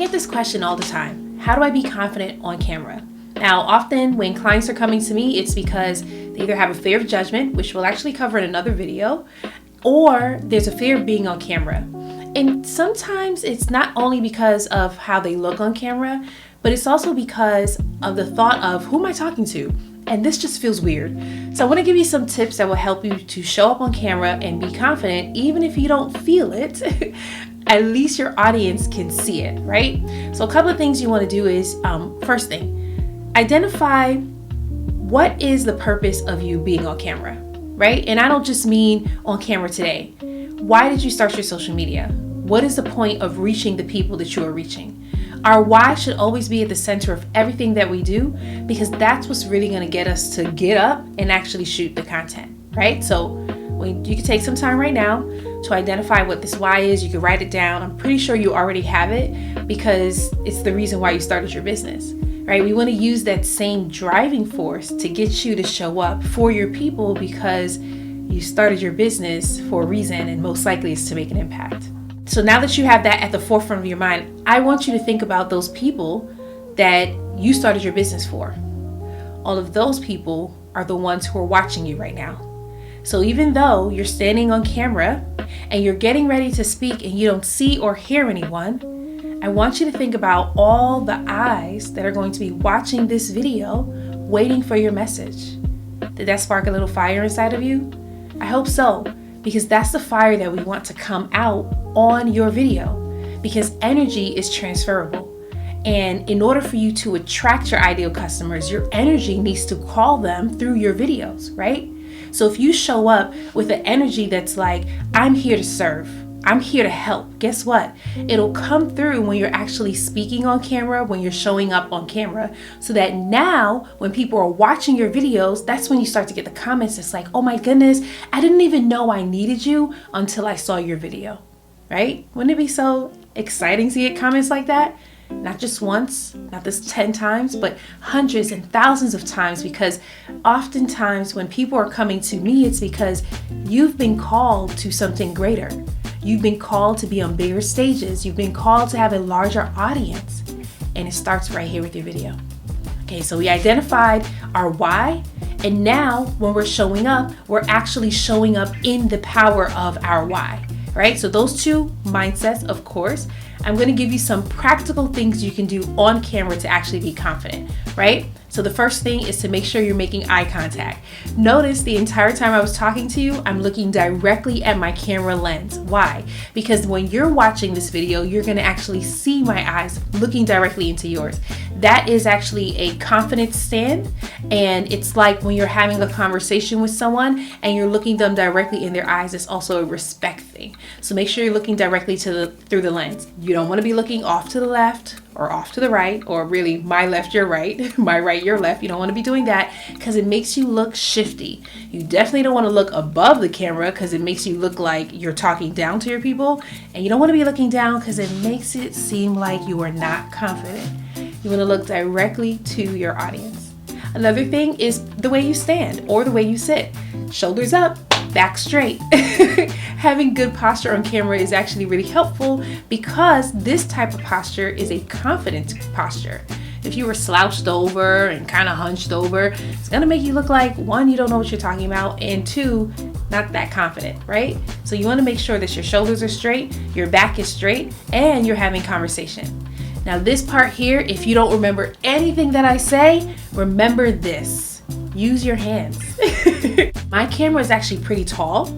get this question all the time. How do I be confident on camera? Now, often when clients are coming to me, it's because they either have a fear of judgment, which we'll actually cover in another video, or there's a fear of being on camera. And sometimes it's not only because of how they look on camera, but it's also because of the thought of who am I talking to? And this just feels weird. So I want to give you some tips that will help you to show up on camera and be confident, even if you don't feel it. At least your audience can see it, right? So a couple of things you want to do is, first thing, identify what is the purpose of you being on camera, right? And I don't just mean on camera today. Why did you start your social media? What is the point of reaching the people that you are reaching? Our why should always be at the center of everything that we do, because that's what's really going to get us to get up and actually shoot the content, right? So you can take some time right now to identify what this why is. You can write it down. I'm pretty sure you already have it because it's the reason why you started your business, right? We want to use that same driving force to get you to show up for your people because you started your business for a reason, and most likely it's to make an impact. So now that you have that at the forefront of your mind, I want you to think about those people that you started your business for. All of those people are the ones who are watching you right now. So even though you're standing on camera and you're getting ready to speak and you don't see or hear anyone, I want you to think about all the eyes that are going to be watching this video, waiting for your message. Did that spark a little fire inside of you? I hope so, because that's the fire that we want to come out on your video, because energy is transferable. And in order for you to attract your ideal customers, your energy needs to call them through your videos, right? So if you show up with an energy that's like, I'm here to serve, I'm here to help, guess what? It'll come through when you're actually speaking on camera, when you're showing up on camera, so that now when people are watching your videos, that's when you start to get the comments. It's like, oh my goodness, I didn't even know I needed you until I saw your video, right? Wouldn't it be so exciting to get comments like that? Not just once, not just 10 times, but hundreds and thousands of times, because oftentimes when people are coming to me, it's because you've been called to something greater. You've been called to be on bigger stages. You've been called to have a larger audience. And it starts right here with your video. Okay, so we identified our why. And now when we're showing up, we're actually showing up in the power of our why, right? So those two mindsets, of course, I'm going to give you some practical things you can do on camera to actually be confident, right? So the first thing is to make sure you're making eye contact. Notice the entire time I was talking to you, I'm looking directly at my camera lens. Why? Because when you're watching this video, you're going to actually see my eyes looking directly into yours. That is actually a confidence stand. And it's like when you're having a conversation with someone and you're looking them directly in their eyes, it's also a respect thing. So make sure you're looking directly through the lens. You don't want to be looking off to the left or off to the right, or really my left, your right, my right, your left. You don't want to be doing that because it makes you look shifty. You definitely don't want to look above the camera because it makes you look like you're talking down to your people. And you don't want to be looking down because it makes it seem like you are not confident. You want to look directly to your audience. Another thing is the way you stand or the way you sit. Shoulders up, back straight. Having good posture on camera is actually really helpful because this type of posture is a confident posture. If you were slouched over and kind of hunched over, it's going to make you look like, one, you don't know what you're talking about, and two, not that confident, right? So you want to make sure that your shoulders are straight, your back is straight, and you're having conversation. Now this part here, if you don't remember anything that I say, remember this. Use your hands. My camera is actually pretty tall,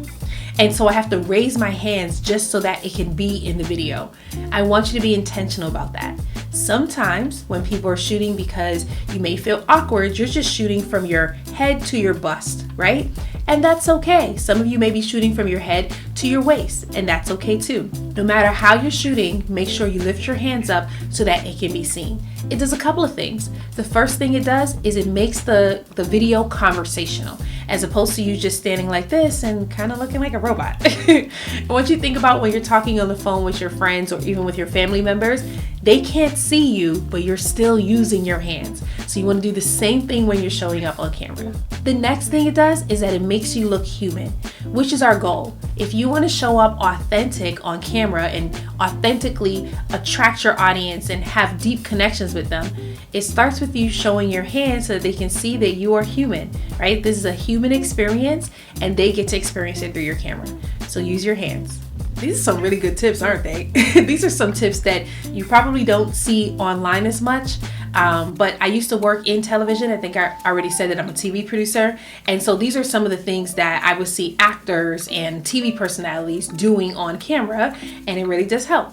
and so I have to raise my hands just so that it can be in the video. I want you to be intentional about that. Sometimes when people are shooting, because you may feel awkward, you're just shooting from your head to your bust, right? And that's okay. Some of you may be shooting from your head to your waist, and that's okay too. No matter how you're shooting, make sure you lift your hands up so that it can be seen. It does a couple of things. The first thing it does is it makes the video conversational, as opposed to you just standing like this and kind of looking like a robot. And what you think about when you're talking on the phone with your friends or even with your family members, They can't see you, but you're still using your hands. So you want to do the same thing when you're showing up on camera. The next thing it does is that it makes you look human, which is our goal. If you want to show up authentic on camera and authentically attract your audience and have deep connections with them, it starts with you showing your hands so that they can see that you are human, right? This is a human experience and they get to experience it through your camera. So use your hands. These are some really good tips, aren't they? These are some tips that you probably don't see online as much. But I used to work in television. I think I already said that I'm a TV producer. And so these are some of the things that I would see actors and TV personalities doing on camera, and it really does help.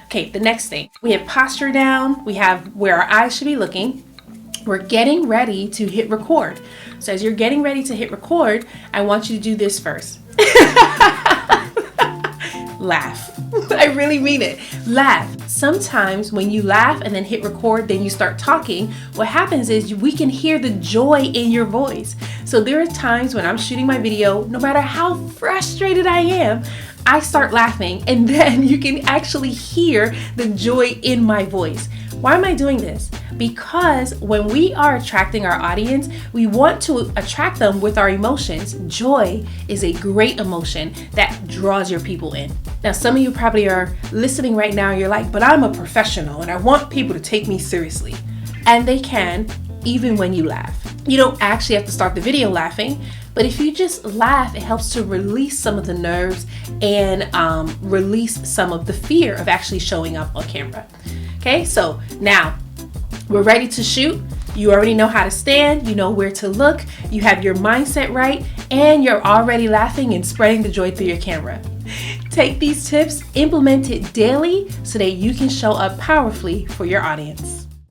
Okay, the next thing. We have posture down. We have where our eyes should be looking. We're getting ready to hit record. So as you're getting ready to hit record, I want you to do this first. Laugh. I really mean it. Laugh. Sometimes when you laugh and then hit record, then you start talking, what happens is we can hear the joy in your voice. So there are times when I'm shooting my video, no matter how frustrated I am, I start laughing, and then you can actually hear the joy in my voice. Why am I doing this? Because when we are attracting our audience, we want to attract them with our emotions. Joy is a great emotion that draws your people in. Now, some of you probably are listening right now, you're like, but I'm a professional and I want people to take me seriously. And they can, even when you laugh. You don't actually have to start the video laughing, but if you just laugh, it helps to release some of the nerves and release some of the fear of actually showing up on camera. Okay, so now we're ready to shoot. You already know how to stand, you know where to look, you have your mindset right, and you're already laughing and spreading the joy through your camera. Take these tips, implement it daily so that you can show up powerfully for your audience.